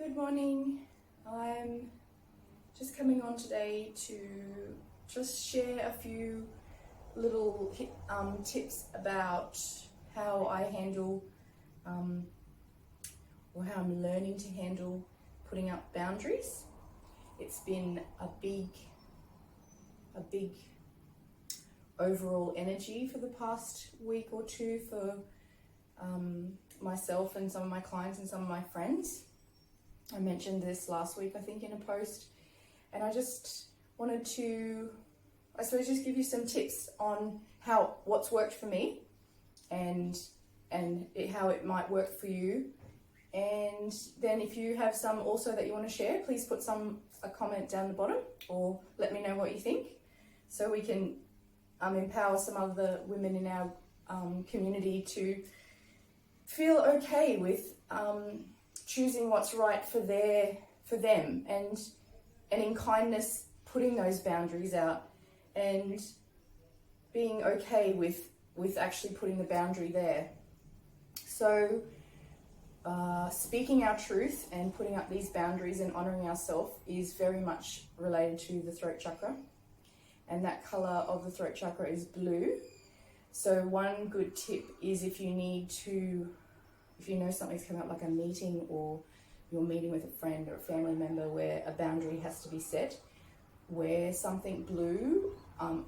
Good morning. I'm just coming on today to just share a few little tips about how I handle or how I'm learning to handle putting up boundaries. It's been a big overall energy for the past week or two for myself and some of my clients and some of my friends. I mentioned this last week, I think, in a post, and I just wanted to, I suppose, just give you some tips on what's worked for me and how it might work for you. And then if you have some also that you want to share, please put a comment down the bottom or let me know what you think, so we can empower some other women in our community to feel okay with choosing what's right for them, and in kindness putting those boundaries out and being okay with actually putting the boundary there. So speaking our truth and putting up these boundaries and honoring ourselves is very much related to the throat chakra, and that color of the throat chakra is blue. So one good tip is if you know something's coming up, like a meeting or you're meeting with a friend or a family member where a boundary has to be set, wear something blue,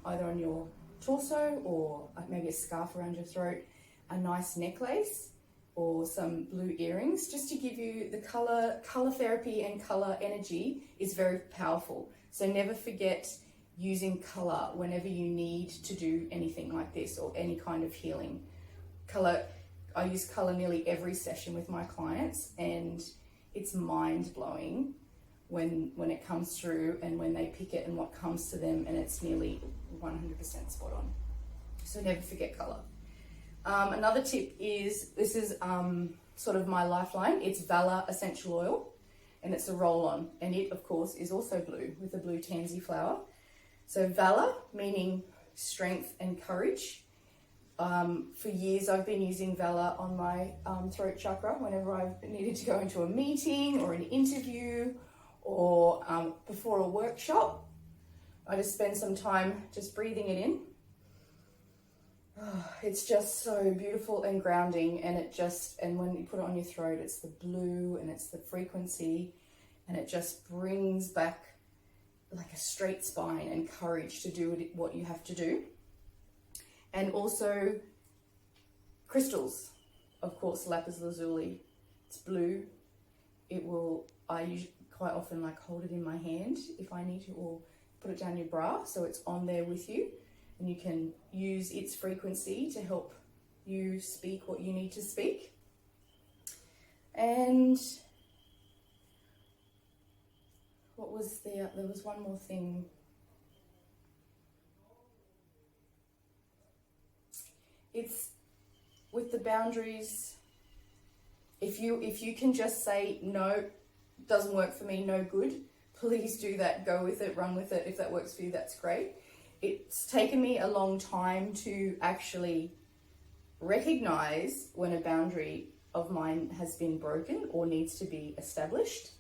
either on your torso or maybe a scarf around your throat, a nice necklace or some blue earrings, just to give you the color therapy and color energy is very powerful. So never forget using color whenever you need to do anything like this or any kind of healing. I use color nearly every session with my clients, and it's mind-blowing when it comes through and when they pick it and what comes to them, and it's nearly 100% spot on. So never forget color. Another tip is, this is sort of my lifeline, it's Valor essential oil, and it's a roll-on, and it of course is also blue with a blue tansy flower. So Valor, meaning strength and courage. For years I've been using Valor on my throat chakra whenever I've needed to go into a meeting or an interview or before a workshop. I just spend some time just breathing it in. It's just so beautiful and grounding, and when you put it on your throat, it's the blue and it's the frequency, and it just brings back like a straight spine and courage to do what you have to do. And also crystals, of course, lapis lazuli. It's blue. I usually quite often hold it in my hand if I need to, or put it down your bra so it's on there with you, and you can use its frequency to help you speak what you need to speak. And there was one more thing. It's with the boundaries, if you can just say no, doesn't work for me, no good, please do that. Go with it, run with it. If that works for you, that's great. It's taken me a long time to actually recognize when a boundary of mine has been broken or needs to be established,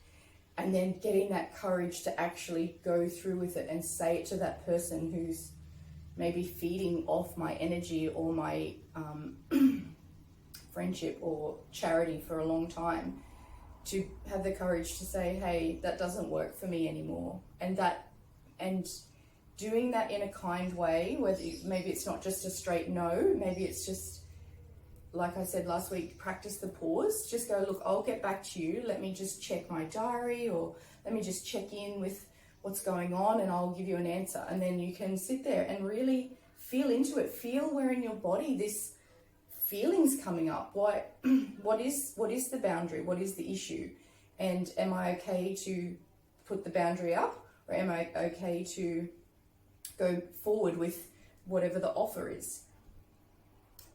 and then getting that courage to actually go through with it and say it to that person who's maybe feeding off my energy or my friendship or charity for a long time, to have the courage to say, hey, that doesn't work for me anymore. And doing that in a kind way, whether maybe it's not just a straight no, maybe it's just, like I said last week, practice the pause. Just go, look, I'll get back to you. Let me just check my diary, or let me just check in with what's going on, and I'll give you an answer. And then you can sit there and really feel into it. Feel where in your body this feeling's coming up. What is the boundary? What is the issue? And am I okay to put the boundary up, or am I okay to go forward with whatever the offer is?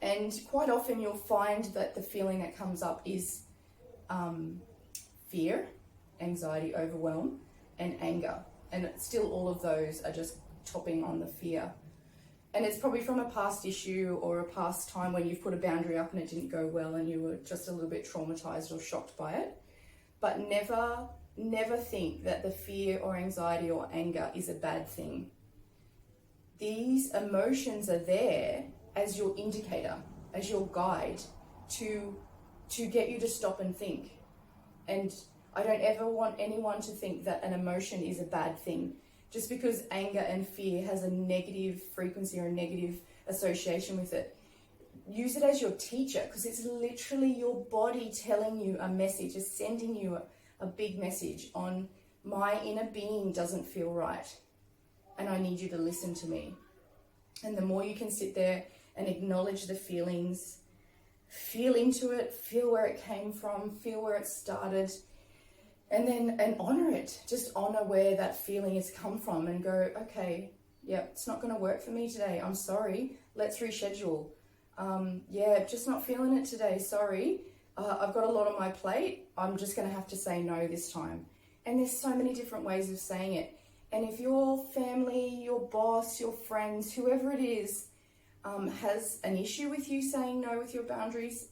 And quite often you'll find that the feeling that comes up is fear, anxiety, overwhelm, and anger. And still all of those are just topping on the fear. And it's probably from a past issue or a past time when you've put a boundary up and it didn't go well and you were just a little bit traumatized or shocked by it. but never think that the fear or anxiety or anger is a bad thing. These emotions are there as your indicator, as your guide to get you to stop and think. And I don't ever want anyone to think that an emotion is a bad thing. Just because anger and fear has a negative frequency or a negative association with it, use it as your teacher, because it's literally your body telling you a message, is sending you a big message on, my inner being doesn't feel right and I need you to listen to me. And the more you can sit there and acknowledge the feelings, feel into it, feel where it came from, feel where it started, and honor it. Just honor where that feeling has come from and go, okay, yeah, it's not going to work for me today. I'm sorry. Let's reschedule. Just not feeling it today. Sorry. I've got a lot on my plate. I'm just going to have to say no this time. And there's so many different ways of saying it. And if your family, your boss, your friends, whoever it is, has an issue with you saying no with your boundaries,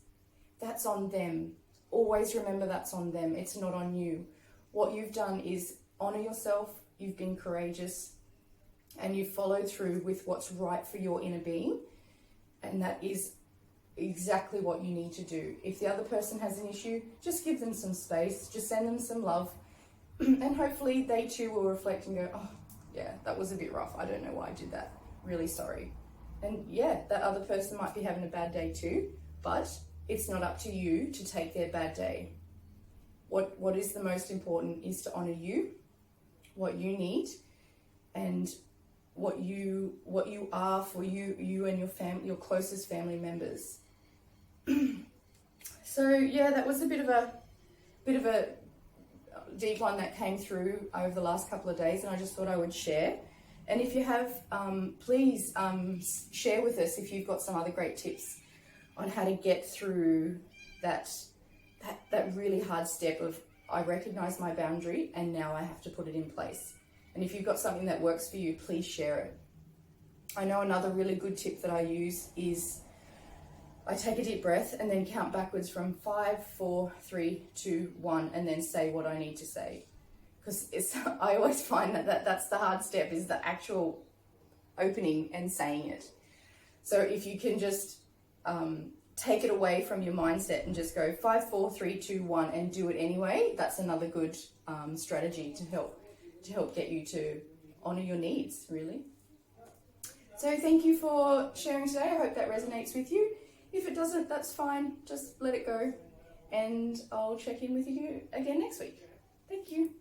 that's on them. Always remember that's on them. It's not on you. What you've done is honor yourself. You've been courageous and you've followed through with what's right for your inner being. And that is exactly what you need to do. If the other person has an issue, just give them some space, just send them some love, and hopefully they too will reflect and go, oh yeah, that was a bit rough. I don't know why I did that. Really sorry. And yeah, that other person might be having a bad day too, but it's not up to you to take their bad day. What is the most important is to honor you, what you need, and what you are for you and your family, your closest family members. So yeah, that was a bit of a deep one that came through over the last couple of days, and I just thought I would share. And if you have, please share with us if you've got some other great tips on how to get through that really hard step of, I recognize my boundary and now I have to put it in place. And if you've got something that works for you, please share it. I know another really good tip that I use is I take a deep breath and then count backwards from 5, 4, 3, 2, 1, and then say what I need to say. Because I always find that's the hard step, is the actual opening and saying it. So if you can just take it away from your mindset and just go 5, 4, 3, 2, 1 and do it anyway, that's another good strategy to help get you to honor your needs, really. So thank you for sharing today. I hope that resonates with you. If it doesn't, that's fine. Just let it go. And I'll check in with you again next week. Thank you.